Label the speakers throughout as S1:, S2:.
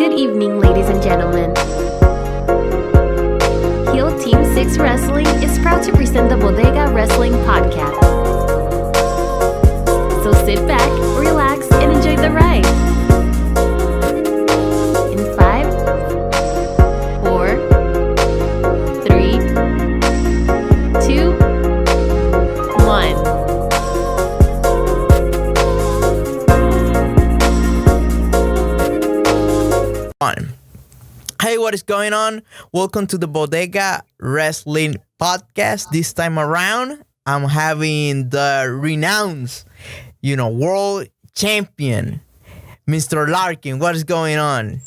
S1: Good evening, ladies and gentlemen. Heel Team 6 Wrestling is proud to present the Bodega Wrestling Podcast. So sit back, relax, and enjoy the ride. In 5, 4, 3, 2, 1.
S2: Hey, what is going on? Welcome to the Bodega Wrestling Podcast. This time around, I'm having the renowned, world champion, Mr. Larkin. What is going on?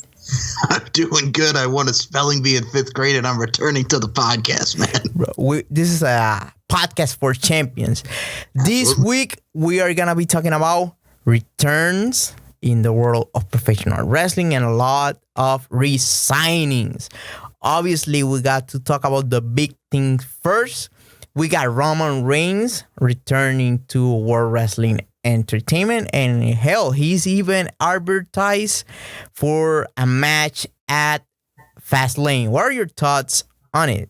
S3: I'm doing good. I won a spelling bee in 5th grade, and I'm returning to the podcast, man.
S2: This is a podcast for champions. This week, we are going to be talking about returns in the world of professional wrestling and a lot of re-signings. Obviously, we got to talk about the big things first. We got Roman Reigns returning to World Wrestling Entertainment, and hell, he's even advertised for a match at Fastlane. What are your thoughts on it?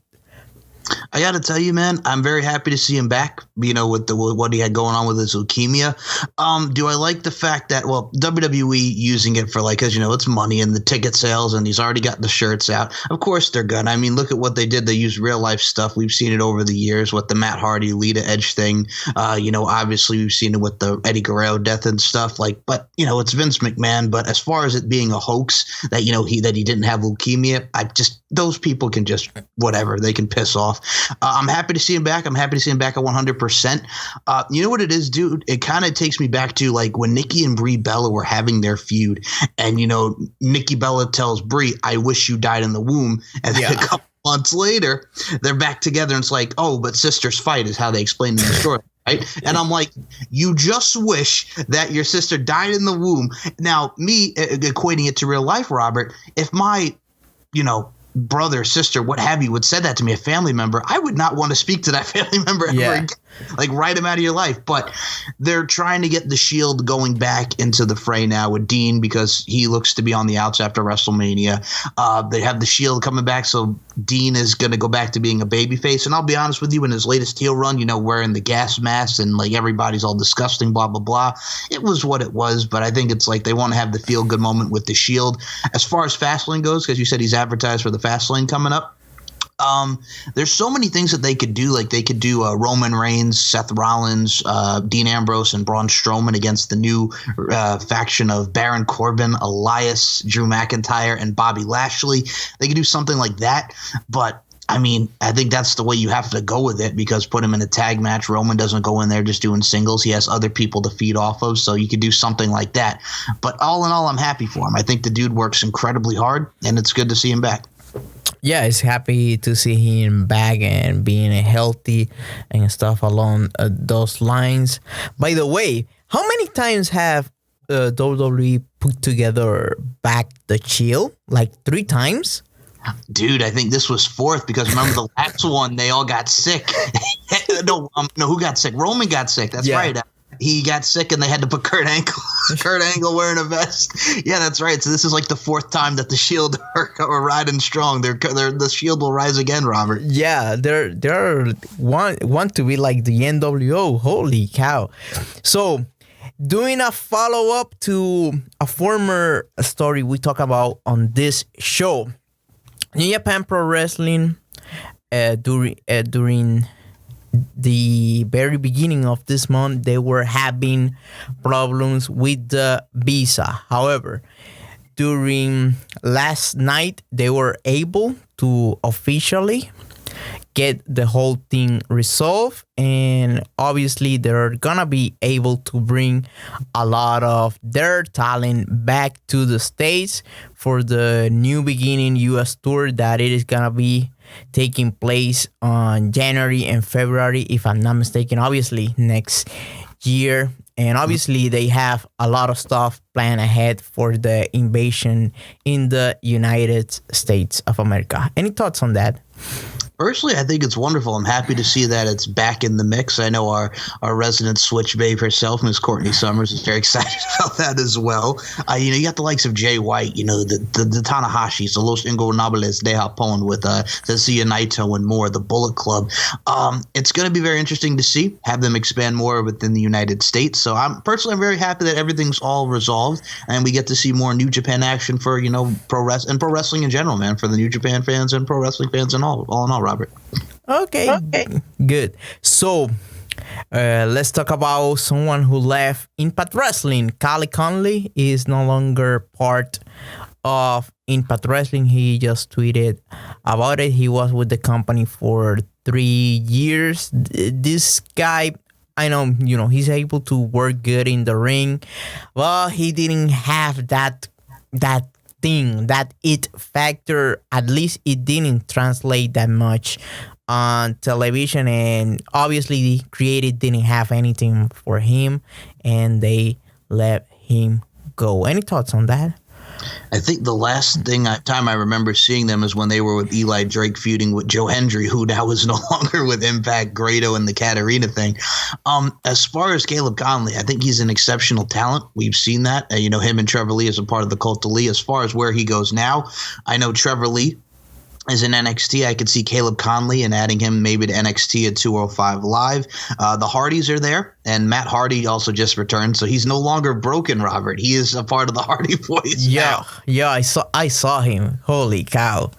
S3: I got to tell you, man, I'm very happy to see him back, with what he had going on with his leukemia. Do I like the fact that, WWE using it for because, it's money and the ticket sales, and he's already got the shirts out. Of course they're good. I mean, look at what they did. They used real life stuff. We've seen it over the years with the Matt Hardy, Lita Edge thing. Obviously we've seen it with the Eddie Guerrero death and stuff but it's Vince McMahon. But as far as it being a hoax that, he didn't have leukemia, those people can just whatever. They can piss off. I'm happy to see him back. I'm happy to see him back at 100%. You know what it is, dude? It kind of takes me back to when Nikki and Brie Bella were having their feud, and Nikki Bella tells Brie, "I wish you died in the womb," and then a couple months later, they're back together, and it's like, oh, but sisters fight is how they explain it in the story. Right? And I'm like, you just wish that your sister died in the womb. Now, me equating it to real life, Robert, if my, brother, sister, what have you, would said that to me, a family member, I would not want to speak to that family member ever again. Write him out of your life. But they're trying to get the Shield going back into the fray now with Dean, because he looks to be on the outs after WrestleMania. They have the Shield coming back, so Dean is going to go back to being a babyface. And I'll be honest with you, in his latest heel run, wearing the gas mask and everybody's all disgusting, blah, blah, blah. It was what it was, but I think it's they want to have the feel-good moment with the Shield. As far as Fastlane goes, because you said he's advertised for the Fastlane coming up, there's so many things that they could do. They could do Roman Reigns, Seth Rollins, Dean Ambrose, and Braun Strowman against the new faction of Baron Corbin, Elias, Drew McIntyre, and Bobby Lashley. They could do something like that, but I think that's the way you have to go with it, because put him in a tag match. Roman doesn't go in there just doing singles. He has other people to feed off of, so you could do something like that. But all in all, I'm happy for him. I think the dude works incredibly hard, and it's good to see him back.
S2: Yeah, it's happy to see him back and being healthy and stuff along those lines. By the way, how many times have WWE put together back the Shield? 3 times?
S3: Dude, I think this was 4th, because remember the last one, they all got sick. No, who got sick? Roman got sick. That's right. He got sick, and they had to put Kurt Angle wearing a vest. Yeah, that's right. So this is the 4th time that the Shield are riding strong. The Shield will rise again, Robert.
S2: Yeah, they're want to be like the NWO. Holy cow! So, doing a follow up to a former story we talk about on this show, New Japan Pro Wrestling during the very beginning of this month, they were having problems with the visa. However, during last night, they were able to officially get the whole thing resolved, and obviously they're gonna be able to bring a lot of their talent back to the States for the New Beginning US tour that it is gonna be taking place on January and February, if I'm not mistaken, obviously next year. And obviously they have a lot of stuff planned ahead for the invasion in the United States of America. Any thoughts on that?
S3: Personally, I think it's wonderful. I'm happy to see that it's back in the mix. I know our resident Switch babe herself, Miss Courtney Summers, is very excited about that as well. You got the likes of Jay White, the Tanahashis, the Los Ingobernables de Japón with Tetsuya Naito and more, the Bullet Club. It's going to be very interesting to see, have them expand more within the United States. So I'm very happy that everything's all resolved and we get to see more New Japan action for, pro wrestling in general, man, for the New Japan fans and pro wrestling fans and all in all, Robert.
S2: Okay, good. So let's talk about someone who left Impact Wrestling. Kali Conley is no longer part of Impact Wrestling. He just tweeted about it. He was with the company for 3 years. This guy, I know, he's able to work good in the ring, but he didn't have that thing, that it factor. At least it didn't translate that much on television, and obviously the creative didn't have anything for him, and they let him go. Any thoughts on that?
S3: I think the last time I remember seeing them is when they were with Eli Drake feuding with Joe Hendry, who now is no longer with Impact, Grado, and the Katarina thing. As far as Caleb Conley, I think he's an exceptional talent. We've seen that. Him and Trevor Lee as a part of the Cult of Lee. As far as where he goes now, I know Trevor Lee is in NXT. I could see Caleb Conley and adding him maybe to NXT at 205 Live. The Hardys are there, and Matt Hardy also just returned, so he's no longer broken, Robert. He is a part of the Hardy Boys now.
S2: Yeah, I saw him. Holy cow.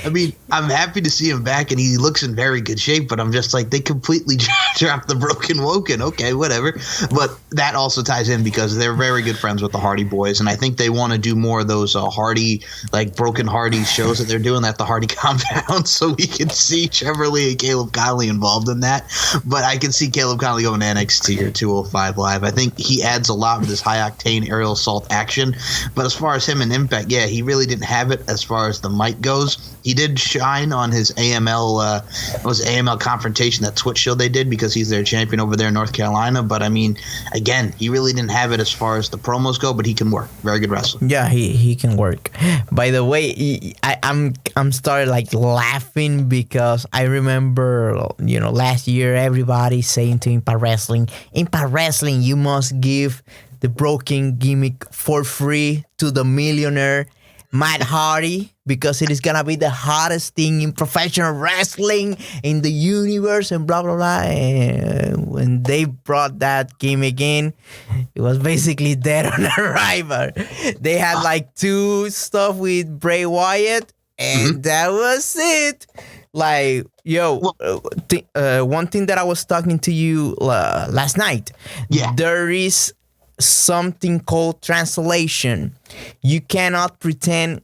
S3: I mean, I'm happy to see him back, and he looks in very good shape, but I'm just like, they completely dropped the Broken Woken. Okay, whatever. But that also ties in because they're very good friends with the Hardy Boys, and I think they want to do more of those Hardy, like Broken Hardy shows that they're doing at the Hardy compound, so we can see Trevor Lee and Caleb Conley involved in that. But I can see Caleb Conley going to NXT or 205 Live. I think he adds a lot with his high-octane aerial assault action. But as far as him and Impact, yeah, he really didn't have it as far as the mic goes. He did shine on his AML confrontation, that Twitch show they did, because he's their champion over there in North Carolina. But I mean, again, he really didn't have it as far as the promos go, but he can work. Very good wrestler.
S2: Yeah, he can work. By the way, I'm started like laughing because I remember, last year everybody saying to Impact Wrestling, you must give the broken gimmick for free to the millionaire Matt Hardy, because it is gonna be the hottest thing in professional wrestling in the universe, and blah blah blah. And when they brought that gimmick in, it was basically dead on arrival. They had like 2 stuff with Bray Wyatt, and that was it. Like, one thing that I was talking to you last night.
S3: Yeah,
S2: there is something called translation. You cannot pretend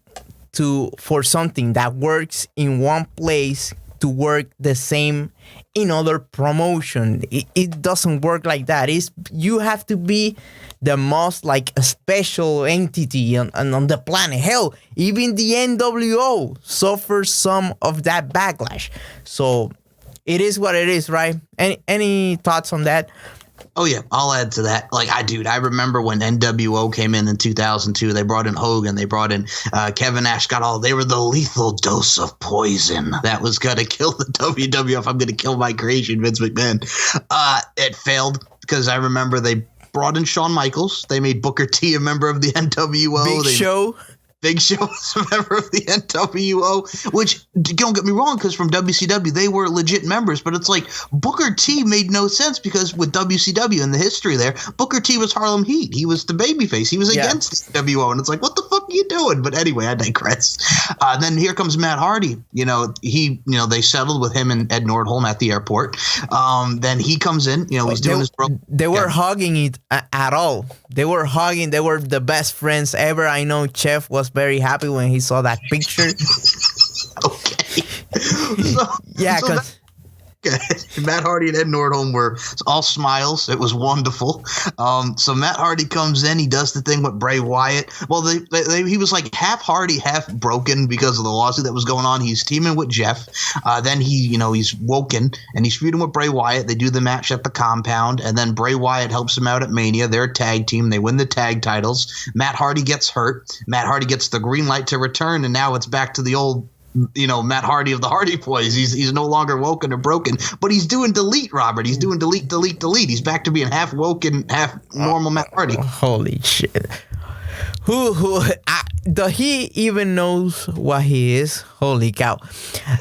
S2: for something that works in one place to work the same in other promotion. It doesn't work like that. You have to be the most like a special entity on the planet. Hell, even the NWO suffers some of that backlash. So it is what it is, right? Any thoughts on that?
S3: Oh, yeah, I'll add to that. I remember when NWO came in 2002, they brought in Hogan, they brought in Kevin Nash, they were the lethal dose of poison that was going to kill the WWF. I'm going to kill my creation, Vince McMahon. It failed because I remember they brought in Shawn Michaels. They made Booker T a member of the NWO. Big Show was a member of the NWO, which, don't get me wrong, because from WCW, they were legit members, but it's like Booker T made no sense because with WCW and the history there, Booker T was Harlem Heat. He was the babyface. He was against WO, and it's like, what the fuck are you doing? But anyway, I digress. Then here comes Matt Hardy. They settled with him and Ed Nordholm at the airport. Then he comes in, he's doing his...
S2: They were hugging it at all. They were hugging. They were the best friends ever. I know Chef was very happy when he saw that picture.
S3: Okay. Matt Hardy and Ed Nordholm were all smiles. It was wonderful. So Matt Hardy comes in. He does the thing with Bray Wyatt. Well, he was like half Hardy, half broken because of the lawsuit that was going on. He's teaming with Jeff. Then he's woken and he's feuding with Bray Wyatt. They do the match at the compound, and then Bray Wyatt helps him out at Mania. They're a tag team. They win the tag titles. Matt Hardy gets hurt. Matt Hardy gets the green light to return, and now it's back to the old Matt Hardy of the Hardy Boys. He's no longer woken or broken, but he's doing delete, Robert. He's doing delete. He's back to being half woken, half normal Matt Hardy.
S2: Holy shit. Does he even knows what he is? Holy cow.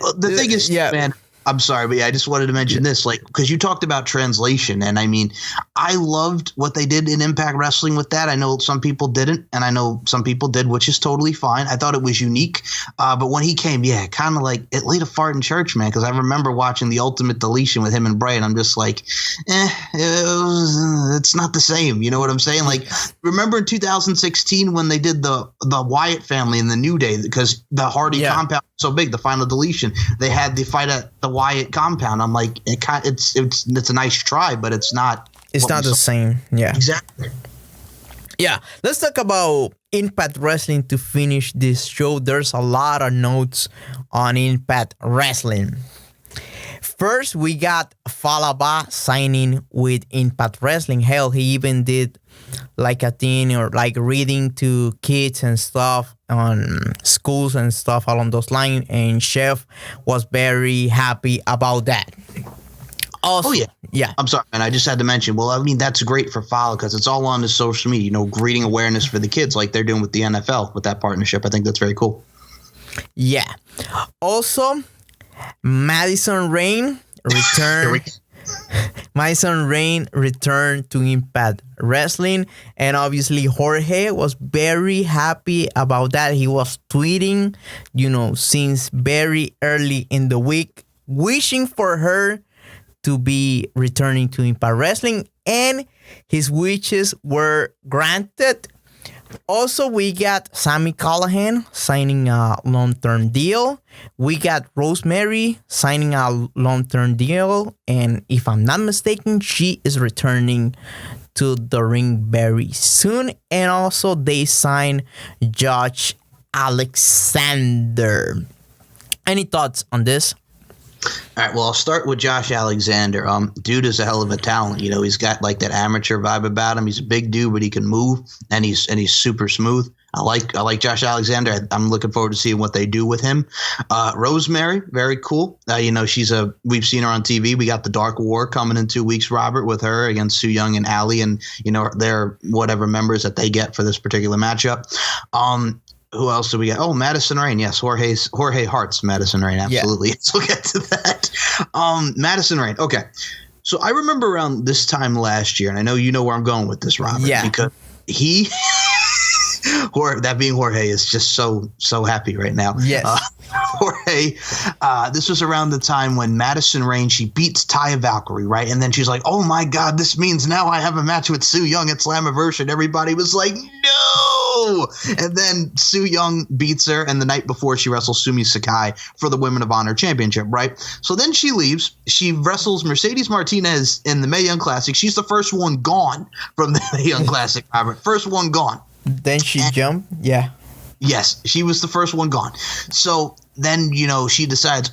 S3: Well, the thing is, man, I'm sorry, but I just wanted to mention this, because you talked about translation, and I mean, I loved what they did in Impact Wrestling with that. I know some people didn't, and I know some people did, which is totally fine. I thought it was unique, but when he came, kind of like it laid a fart in church, man, because I remember watching the Ultimate Deletion with him and Bray, and I'm just like, it's not the same. You know what I'm saying? Like, remember in 2016 when they did the Wyatt family in the New Day, because the Hardy compound was so big, the Final Deletion, they had the fight at the Wyatt compound. I'm like, it's a nice try, but it's not.
S2: It's not the same. Yeah.
S3: Exactly.
S2: Yeah. Let's talk about Impact Wrestling to finish this show. There's a lot of notes on Impact Wrestling. First, we got Falaba signing with Impact Wrestling. Hell, he even did like a thing or like reading to kids and stuff on schools and stuff along those lines. And Chef was very happy about that. Also, yeah.
S3: I'm sorry, man. I just had to mention. Well, I mean, that's great for Fowler because it's all on the social media. Greeting awareness for the kids, like they're doing with the NFL with that partnership. I think that's very cool.
S2: Yeah. Also, Madison Rain returned. Madison Rain returned to Impact Wrestling, and obviously Jorge was very happy about that. He was tweeting, since very early in the week, wishing for her to be returning to Impact Wrestling, and his wishes were granted. Also, we got Sami Callihan signing a long-term deal. We got Rosemary signing a long-term deal, and if I'm not mistaken, she is returning to the ring very soon. And also, they signed Josh Alexander. Any thoughts on this?
S3: All right, well, I'll start with Josh Alexander. Dude is a hell of a talent. He's got like that amateur vibe about him. He's a big dude, but he can move, and he's super smooth. I like Josh Alexander. I'm looking forward to seeing what they do with him. Rosemary, very cool. We've seen her on TV. We got the Dark War coming in 2 weeks, Robert, with her against Su Yung and Ali, and their whatever members that they get for this particular matchup. Who else do we got? Oh, Madison Rain. Yes, Jorge Hart's Madison Rain. Absolutely. Yeah. So we'll get to that. Madison Rain. Okay. So I remember around this time last year, and I know you know where I'm going with this, Robert.
S2: Yeah.
S3: Because he, that being Jorge, is just so happy right now.
S2: Yes.
S3: Jorge, this was around the time when Madison Rain, she beats Taya Valkyrie, right? And then she's like, oh my God, this means now I have a match with Su Yung at Slammiversary. And everybody was like, no! And then Su Yung beats her, and the night before she wrestles Sumi Sakai for the Women of Honor Championship, right? So then she leaves. She wrestles Mercedes Martinez in the Mae Young Classic. She's the first one gone from the Mae Young Classic, Robert. First one gone.
S2: Then she jumped? Yeah.
S3: Yes, she was the first one gone. So then, she decides,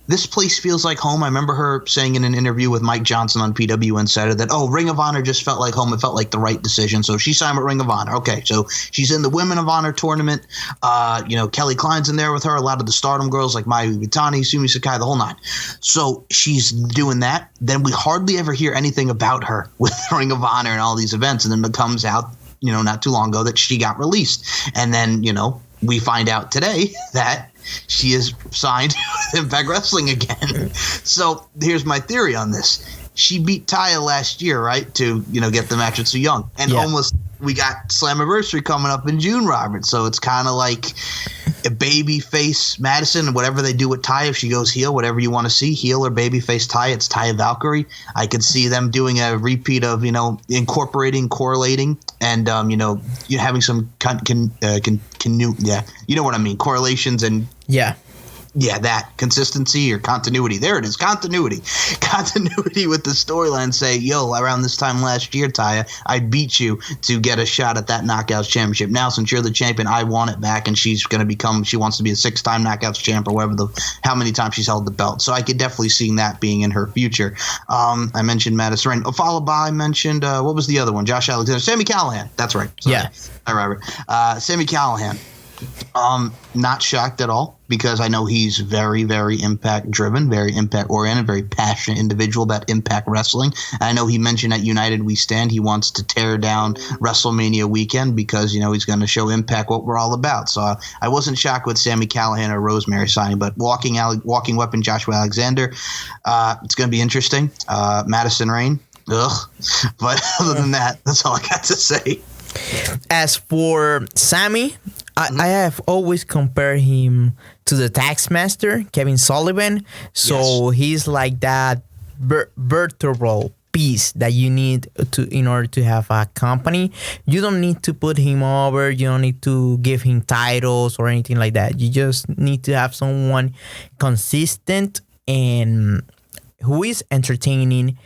S3: this place feels like home. I remember her saying in an interview with Mike Johnson on PW Insider that, Ring of Honor just felt like home. It felt like the right decision. So she signed with Ring of Honor. Okay, so she's in the Women of Honor tournament. Kelly Klein's in there with her. A lot of the Stardom girls like Mayu Iwatani, Sumi Sakai, the whole nine. So she's doing that. Then we hardly ever hear anything about her with Ring of Honor and all these events. And then it comes out, not too long ago that she got released. And then, we find out today that she is signed with Impact Wrestling again. So here's my theory on this. She beat Taya last year, right, to, get the match with Su Yung. And we got Slammiversary coming up in June, Robert. So it's kind of like a baby face Madison, whatever they do with Taya. If she goes heel, whatever you want to see, heel or baby face Taya, it's Taya Valkyrie. I could see them doing a repeat of, incorporating, correlating, and, having some you know what I mean, correlations and that consistency or continuity. There it is, continuity with the storyline. Say, around this time last year, Taya, I beat you to get a shot at that Knockouts championship. Now, since you're the champion, I want it back, and she's going to she wants to be a 6-time Knockouts champ or how many times she's held the belt. So I could definitely see that being in her future. I mentioned Madison Rain. Followed by, I mentioned, what was the other one? Josh Alexander. Sami Callihan. That's right. Sorry.
S2: Yeah.
S3: Hi, Robert. Sami Callihan. Not shocked at all because I know he's very, very impact driven, very impact oriented, very passionate individual about Impact Wrestling. And I know he mentioned at United We Stand he wants to tear down WrestleMania weekend because he's going to show Impact what we're all about. So I wasn't shocked with Sami Callihan or Rosemary signing, but walking weapon Joshua Alexander, it's going to be interesting. Madison Rayne, ugh. But other than that, that's all I got to say.
S2: As for Sammy, I have always compared him to the Taxmaster, Kevin Sullivan. So he's like that vertebral piece that you need in order to have a company. You don't need to put him over. You don't need to give him titles or anything like that. You just need to have someone consistent and who is entertaining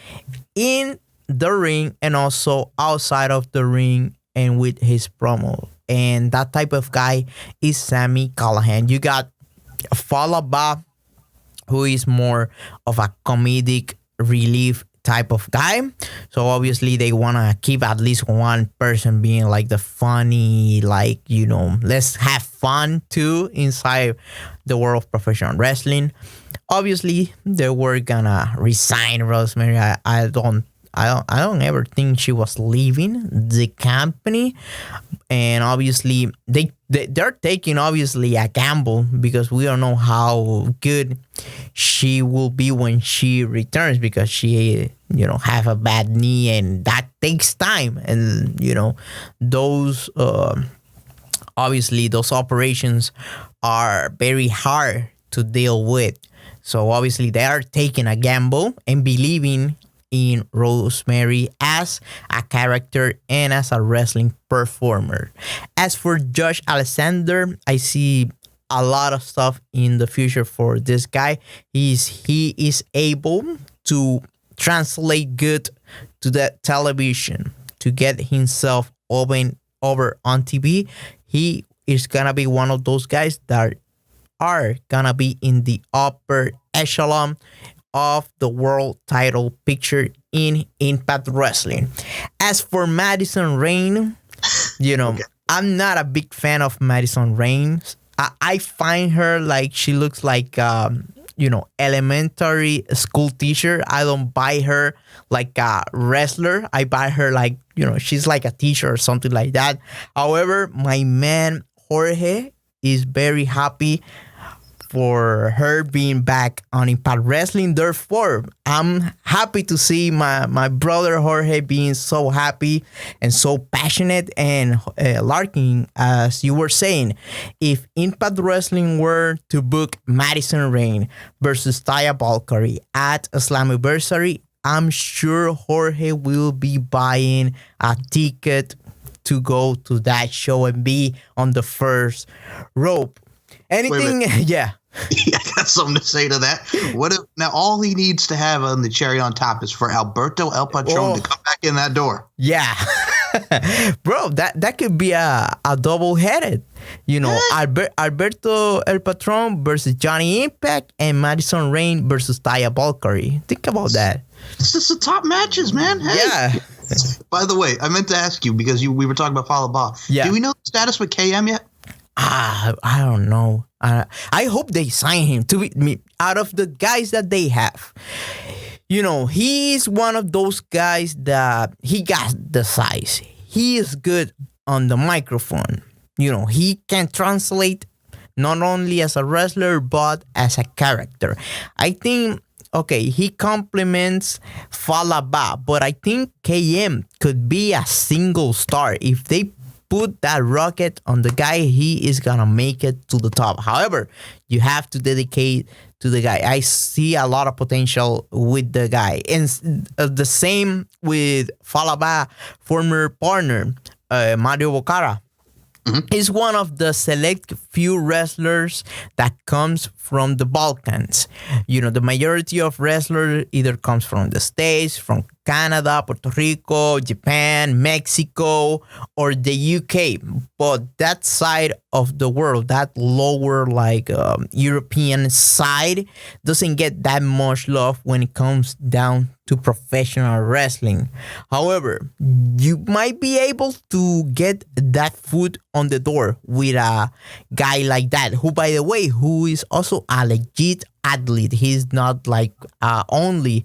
S2: in the ring and also outside of the ring and with his promo. And that type of guy is Sami Callihan. You got Falaba, who is more of a comedic relief type of guy. So obviously they want to keep at least one person being like the funny, like, let's have fun too inside the world of professional wrestling. Obviously they were gonna resign Rosemary. I don't ever think she was leaving the company, and obviously they're taking obviously a gamble because we don't know how good she will be when she returns because she have a bad knee and that takes time, and those obviously those operations are very hard to deal with. So obviously they are taking a gamble and believing in Rosemary as a character and as a wrestling performer. As for Josh Alexander, I see a lot of stuff in the future for this guy. He is able to translate good to the television to get himself over on TV. He is gonna be one of those guys that are gonna be in the upper echelon of the world title picture in Impact Wrestling. As for Madison Rayne, okay. I'm not a big fan of Madison Rayne. I find her like she looks like elementary school teacher. I don't buy her like a wrestler. I buy her like she's like a teacher or something like that. However, my man Jorge is very happy for her being back on Impact Wrestling. Therefore, I'm happy to see my brother Jorge being so happy and so passionate and larking, as you were saying. If Impact Wrestling were to book Madison Rayne versus Taya Valkyrie at Slammiversary, I'm sure Jorge will be buying a ticket to go to that show and be on the first rope. Anything? Yeah.
S3: I got something to say to that. What if now all he needs to have on the cherry on top is for Alberto El Patron to come back in that door?
S2: Yeah. Bro, that could be a double-headed. Alberto El Patron versus Johnny Impact and Madison Rayne versus Taya Valkyrie. Think about that.
S3: It's just the top matches, man. Hey.
S2: Yeah.
S3: By the way, I meant to ask you because we were talking about Falaba.
S2: Yeah.
S3: Do we know the status with KM yet?
S2: I don't know. I hope they sign him to be out of the guys that they have. He's one of those guys that he got the size. He is good on the microphone. He can translate not only as a wrestler but as a character. I think, okay, he complements Falaba, but I think KM could be a single star. If they put that rocket on the guy, he is gonna make it to the top. However, you have to dedicate to the guy. I see a lot of potential with the guy. And the same with Falaba, former partner, Mario Bocara. Is one of the select few wrestlers that comes from the Balkans. The majority of wrestlers either comes from the States, from Canada, Puerto Rico, Japan, Mexico, or the UK. But that side of the world, that lower like European side, doesn't get that much love when it comes down to professional wrestling. However, you might be able to get that foot on the door with a guy like that, who, by the way, who is also a legit athlete. He's not like only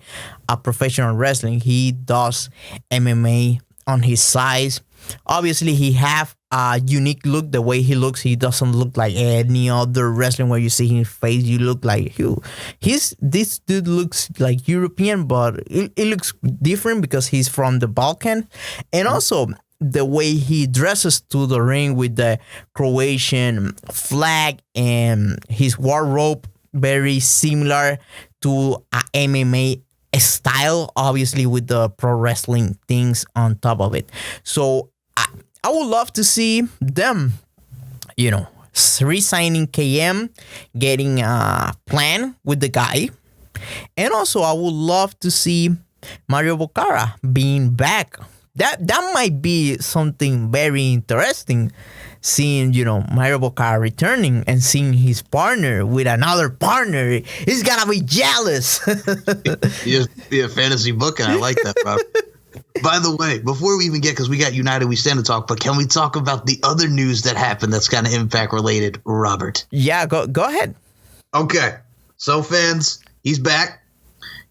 S2: a professional wrestling. He does MMA on his size. Obviously, he have a unique look. The way he looks, he doesn't look like any other wrestling where you see his face. You look like you. This dude looks like European, but it looks different because he's from the Balkan, and also the way he dresses to the ring with the Croatian flag and his wardrobe very similar to a MMA style, obviously with the pro wrestling things on top of it. So I would love to see them, re-signing KM, getting a plan with the guy. And also I would love to see Mario Bocara being back. That might be something very interesting, seeing, Mario Bocara returning and seeing his partner with another partner. He's gonna be jealous.
S3: Be a fantasy book, and I like that, Rob. By the way, before we even get, because we got United We Stand to talk, but can we talk about the other news that happened that's kind of Impact related, Robert?
S2: Yeah, go ahead.
S3: Okay, so fans, he's back.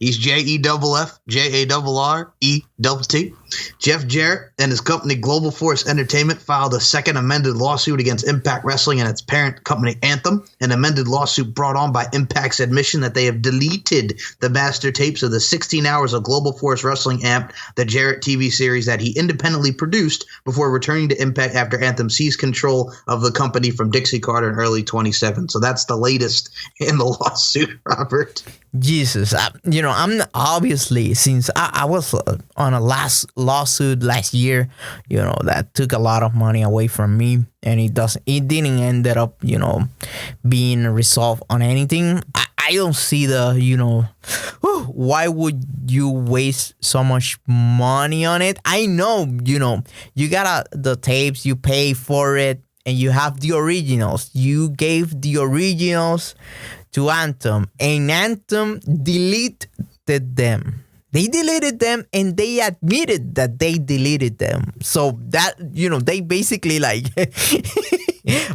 S3: He's JEFF, JARRETT. Jeff Jarrett and his company Global Force Entertainment filed a second amended lawsuit against Impact Wrestling and its parent company Anthem. An amended lawsuit brought on by Impact's admission that they have deleted the master tapes of the 16 hours of Global Force Wrestling Amped, the Jarrett TV series that he independently produced before returning to Impact after Anthem seized control of the company from Dixie Carter in early 2017. So that's the latest in the lawsuit, Robert.
S2: Jesus, I'm obviously, since I was on a lawsuit last year, that took a lot of money away from me, and it didn't end up, being resolved on anything. I don't see why would you waste so much money on it? I know, you got the tapes, you pay for it, and you have the originals. You gave the originals to Anthem, and Anthem deleted them. They deleted them, and they admitted that they deleted them. So that, they basically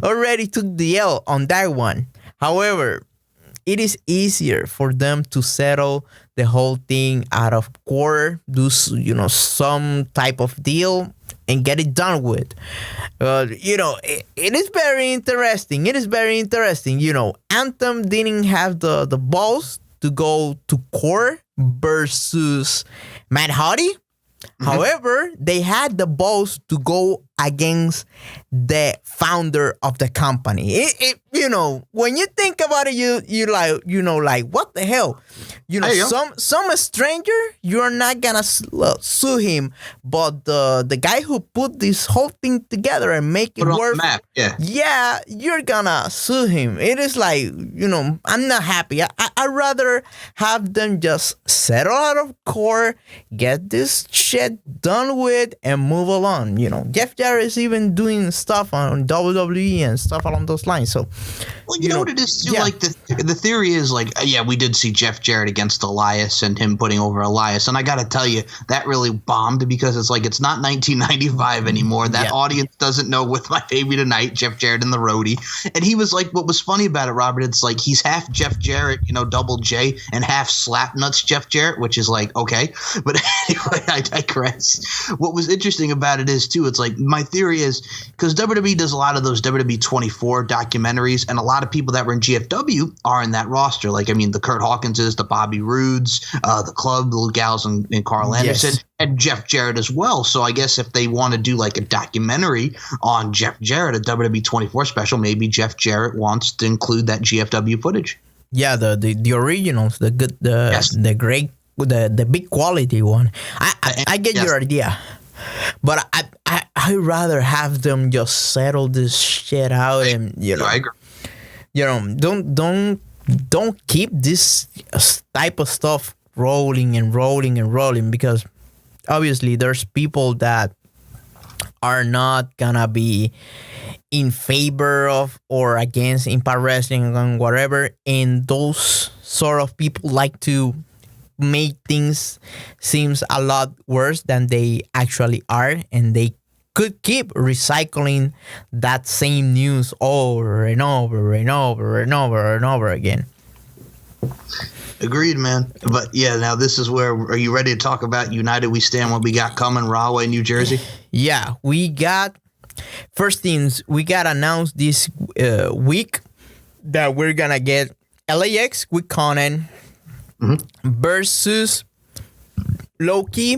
S2: already took the L on that one. However, it is easier for them to settle the whole thing out of court, do, some type of deal, and get it done with. It is very interesting. It is very interesting. Anthem didn't have the balls to go to court versus Matt Hardy. Mm-hmm. However, they had the balls to go against the founder of the company. When you think about it, you like what the hell? Some stranger, you're not gonna sue him, but the guy who put this whole thing together and make it work, yeah, you're gonna sue him. It is I'm not happy. I'd rather have them just settle out of court, get this shit done with, and move along. Jeff Jarrett is even doing stuff on WWE and stuff along those lines. So,
S3: well, you know what it is too. Yeah. Like the theory is we did see Jeff Jarrett against Elias and him putting over Elias, and I got to tell you that really bombed because it's not 1995 anymore. That audience doesn't know With My Baby Tonight, Jeff Jarrett and the Roadie, and he was what was funny about it, Robert? It's he's half Jeff Jarrett, double J, and half Slapnuts Jeff Jarrett, which is okay, but anyway, I digress. What was interesting about it is too, it's my theory is because WWE does a lot of those WWE 24 documentaries, and a lot of people that were in GFW are in that roster. The Kurt Hawkinses, the Bobby Roods, the Club, the Lou Gallows, and Carl Anderson, and Jeff Jarrett as well. So I guess if they want to do a documentary on Jeff Jarrett, a WWE 24 special, maybe Jeff Jarrett wants to include that GFW footage. Yeah,
S2: the originals, the good, the great, the big quality one. I get your idea. But I'd rather have them just settle this shit out, and
S3: I agree.
S2: Don't keep this type of stuff rolling and rolling and rolling, because obviously there's people that are not gonna be in favor of or against Impact Wrestling and whatever, and those sort of people like to make things seems a lot worse than they actually are, and they could keep recycling that same news over and over and over and over and over again.
S3: Agreed, man. But yeah, now this is where, are you ready to talk about United We Stand, what we got coming, Rahway, New Jersey?
S2: Yeah, we got, first things, we got announced this week that we're going to get LAX with Conan versus Loki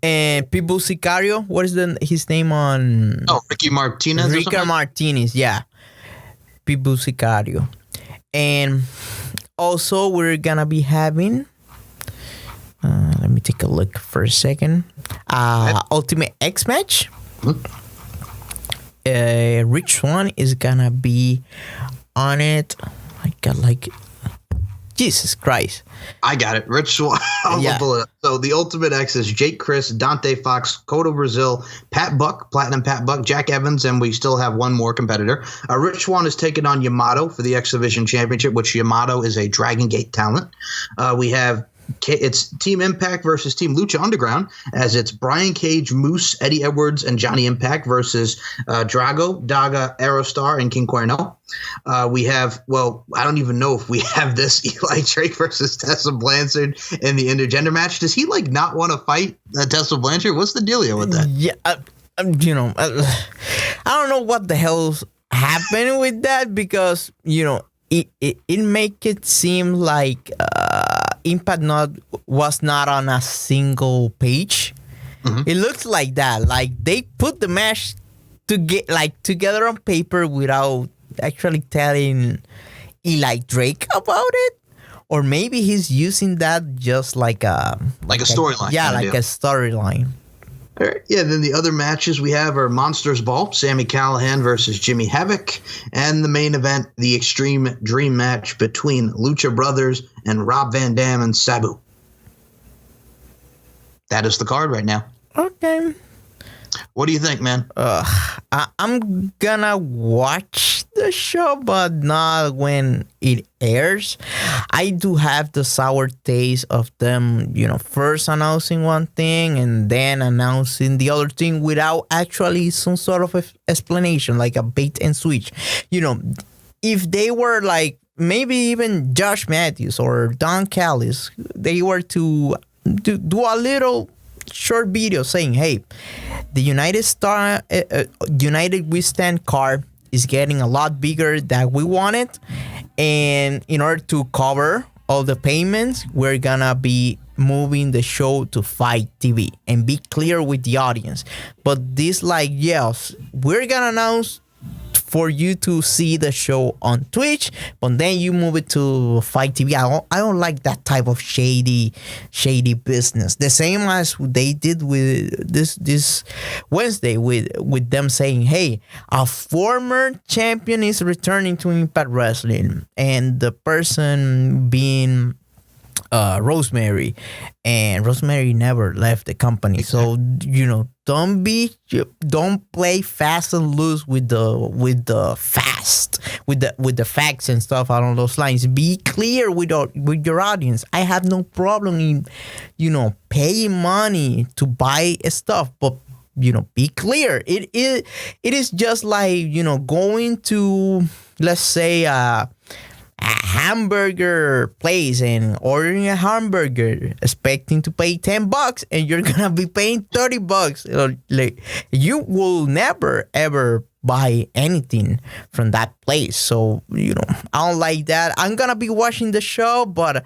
S2: and Pitbull Sicario. What is his name on?
S3: Oh, Ricky Martinez.
S2: Ricky Martinez, yeah. Pitbull Sicario. And also we're going to be having, let me take a look for a second. Ultimate X match. Rich Swann is gonna be on it. I got like Jesus Christ.
S3: I got it. Rich Swann. So the Ultimate X is Jake Chris, Dante Fox, Cotto Brazil, Pat Buck, Platinum Pat Buck, Jack Evans, and we still have one more competitor. Rich Swann is taking on Yamato for the X Division Championship, which Yamato is a Dragon Gate talent. We have it's Team Impact versus Team Lucha Underground, as it's Brian Cage, Moose, Eddie Edwards, and Johnny Impact versus Drago, Daga, Aerostar, and King Cuerno. We have, well, I don't even know if we have this, Eli Drake versus Tessa Blanchard in the intergender match. Does he like not want to fight Tessa Blanchard? What's the dealio with that?
S2: Yeah, I don't know what the hell's happening with that, because it make it seem like Impact was not on a single page. It looks like that. Like they put the match together on paper without actually telling Eli Drake about it. Or maybe he's using that just like a
S3: storyline.
S2: Yeah, like a storyline.
S3: All right. Yeah, then the other matches we have are Monsters Ball, Sami Callihan versus Jimmy Havoc, and the main event, the Extreme Dream match between Lucha Brothers and Rob Van Dam and Sabu. That is the card right now.
S2: Okay.
S3: What do you think, man?
S2: I'm gonna watch the show, but not when it airs. I do have the sour taste of them, first announcing one thing and then announcing the other thing without actually some sort of explanation, like a bait and switch. If they were like maybe even Josh Matthews or Don Callis, they were to do a little short video saying, hey, the United We Stand card is getting a lot bigger than we wanted, and in order to cover all the payments, we're gonna be moving the show to Fight TV, and be clear with the audience. But this, yes, we're gonna announce for you to see the show on Twitch, but then you move it to Fight TV. I don't like that type of shady business. The same as they did with this Wednesday with them saying, hey, a former champion is returning to Impact Wrestling, and the person being Rosemary, and Rosemary never left the company. So don't play fast and loose with the facts and stuff along those lines. Be clear with your audience. I have no problem in paying money to buy stuff, but be clear. It is just like going to, let's say, a hamburger place and ordering a hamburger expecting to pay $10, and you're gonna be paying $30. Like, you will never ever buy anything from that place. So I don't like that. I'm gonna be watching the show, but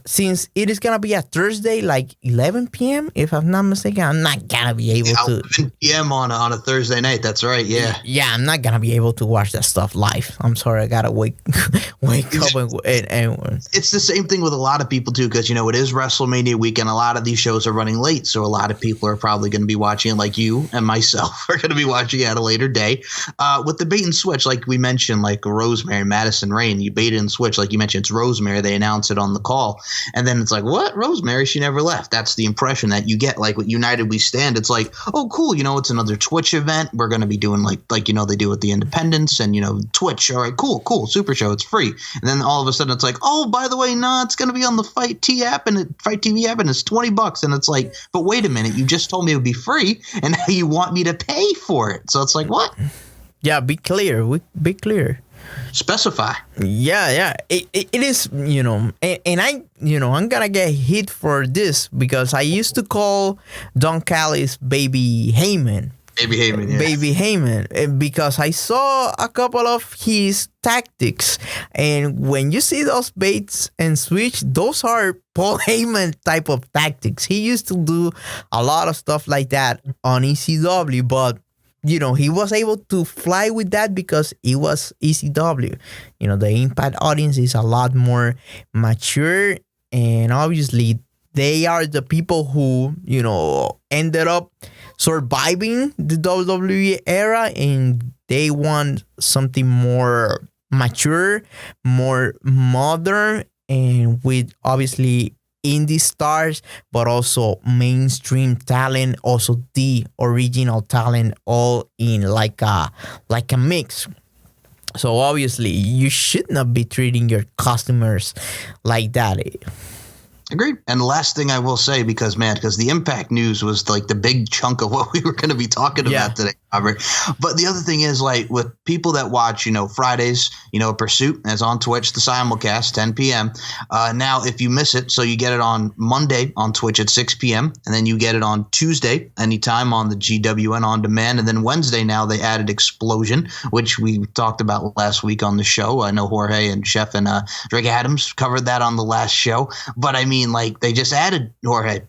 S2: since it is gonna be a Thursday, like 11 p.m. if I'm not mistaken, I'm not gonna be able to.
S3: 11 p.m. on a Thursday night. That's right. Yeah.
S2: Yeah, I'm not gonna be able to watch that stuff live. I'm sorry, I gotta wake up and
S3: It's the same thing with a lot of people too, because it is WrestleMania weekend. A lot of these shows are running late, so a lot of people are probably going to be watching it, like you and myself are going to be watching it at a later day. With the bait and switch, like we mentioned, like Rosemary, Madison Rain, you bait and switch, like you mentioned, it's Rosemary. They announced it on the call. And then it's like, what? Rosemary, she never left. That's the impression that you get. Like with United We Stand, it's like, oh, cool. It's another Twitch event. We're going to be doing like they do with the Independents and, Twitch. All right, cool. Super show. It's free. And then all of a sudden it's like, oh, by the way, no, it's going to be on the Fight TV app and it's $20. And it's like, but wait a minute. You just told me it would be free and now you want me to pay for it. So it's like, what?
S2: Yeah, be clear. Be clear.
S3: Specify.
S2: Yeah. It is, and I, I'm gonna get hit for this because I used to call Don Callis Baby Heyman.
S3: Baby Heyman, yeah.
S2: Baby Heyman, because I saw a couple of his tactics, and when you see those baits and switch, those are Paul Heyman type of tactics. He used to do a lot of stuff like that on ECW, but he was able to fly with that because it was ECW. The Impact audience is a lot more mature, and obviously they are the people who, ended up surviving the WWE era, and they want something more mature, more modern, and with obviously indie stars, but also mainstream talent, also the original talent, all in like a mix. So obviously you should not be treating your customers like that.
S3: Agreed. And the last thing I will say, because the Impact news was like the big chunk of what we were going to be talking about today, Robert. But the other thing is, like, with people that watch, Fridays, Pursuit, as on Twitch, the simulcast, 10 p.m. Now, if you miss it, so you get it on Monday on Twitch at 6 p.m. and then you get it on Tuesday anytime on the GWN On Demand. And then Wednesday now they added Explosion, which we talked about last week on the show. I know Jorge and Chef and Drake Adams covered that on the last show. But I mean, like, they just added Jorge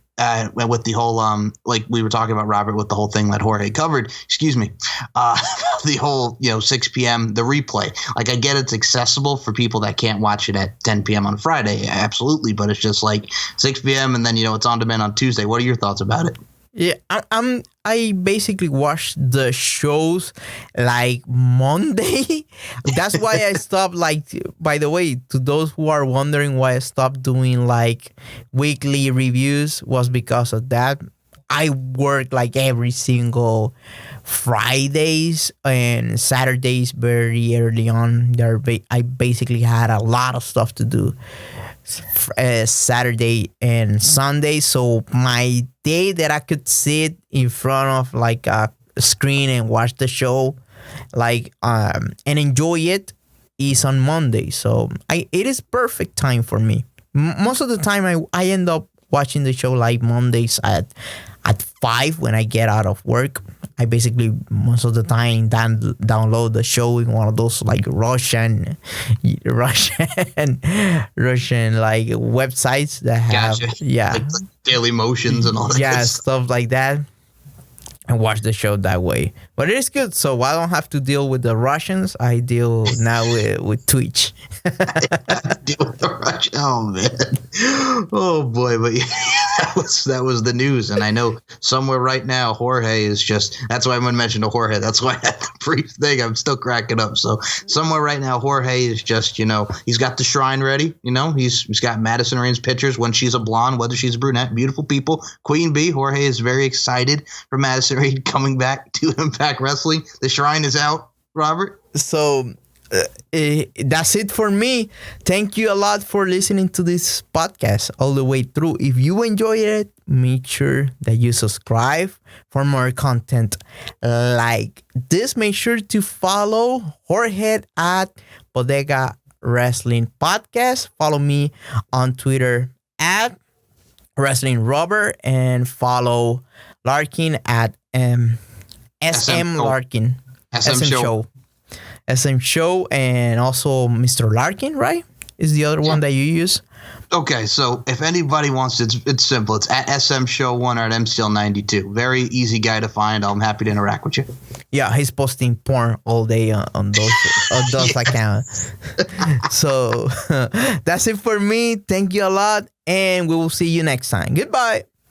S3: with the whole like we were talking about, Robert, with the whole thing that Jorge covered, the whole 6 p.m. the replay. Like, I get it's accessible for people that can't watch it at 10 p.m. on Friday, absolutely, but it's just like 6 p.m. and then it's on demand on Tuesday. What are your thoughts about it?
S2: Yeah, I basically watch the shows like Monday. That's why I stopped. Like, by the way, to those who are wondering why I stopped doing like weekly reviews, was because of that. I work like every single Fridays and Saturdays very early on. I basically had a lot of stuff to do Saturday and Sunday. So my day that I could sit in front of like a screen and watch the show, like and enjoy it, is on Monday. So it is perfect time for me. Most of the time I end up watching the show like Mondays at 5 when I get out of work. I basically most of the time download the show in one of those like Russian like websites that have
S3: like Daily Motions and all that
S2: stuff like that, and watch the show that way. But it is good, so I don't have to deal with the Russians. I deal now with Twitch.
S3: Deal with the Russians. Oh man, oh boy! But yeah, that was the news, and I know somewhere right now Jorge is just. That's why I'm going to mention to Jorge. That's why I had the brief thing. I'm still cracking up. So somewhere right now Jorge is just he's got the shrine ready. He's got Madison Rain's pictures when she's a blonde, whether she's a brunette. Beautiful people. Queen Bee. Jorge is very excited for Madison Rain coming back to Impact Wrestling. The shrine is out, Robert.
S2: So that's it for me. Thank you a lot for listening to this podcast all the way through. If you enjoyed it, make sure that you subscribe for more content like this. Make sure to follow Jorge at Bodega Wrestling Podcast. Follow me on Twitter at Wrestling Robert, and follow Larkin at SM Larkin. SM Show, and also Mr. Larkin, right? Is the other one that you use?
S3: Okay, so if anybody wants, it's simple. It's at SM Show 1 or at MCL92. Very easy guy to find. I'm happy to interact with you.
S2: Yeah, he's posting porn all day on those accounts. So that's it for me. Thank you a lot, and we will see you next time. Goodbye.